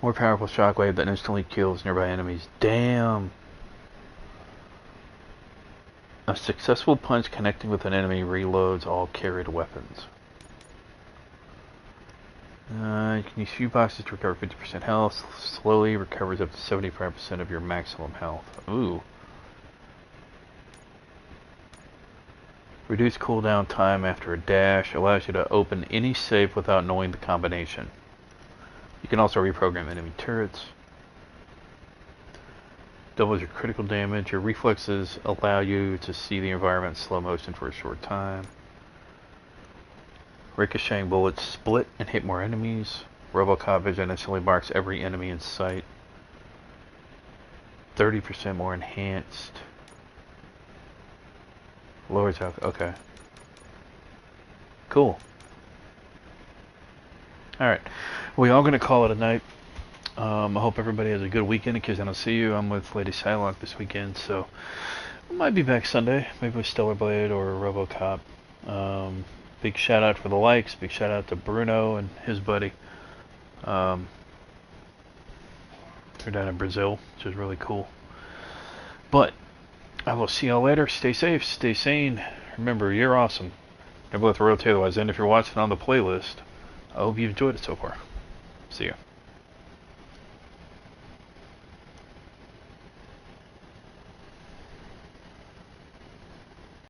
More powerful shockwave that instantly kills nearby enemies. Damn! A successful punch connecting with an enemy reloads all carried weapons. You can use few boxes to recover 50% health. Slowly recovers up to 75% of your maximum health. Ooh. Reduce cooldown time after a dash. Allows you to open any safe without knowing the combination. You can also reprogram enemy turrets. Doubles your critical damage. Your reflexes allow you to see the environment in slow motion for a short time. Ricocheting bullets split and hit more enemies. Robocop vision instantly marks every enemy in sight. 30% more enhanced. Lowers health. Okay. Cool. Alright. We're all going to call it a night. I hope everybody has a good weekend. In case I don't see you, I'm with Lady Psylocke this weekend, so I might be back Sunday. Maybe with Stellar Blade or Robocop. Big shout out for the likes. Big shout out to Bruno and his buddy. They're down in Brazil, which is really cool. But I will see y'all later. Stay safe, stay sane. Remember, you're awesome. Never let the world tell you otherwise. And if you're watching on the playlist, I hope you've enjoyed it so far. See ya.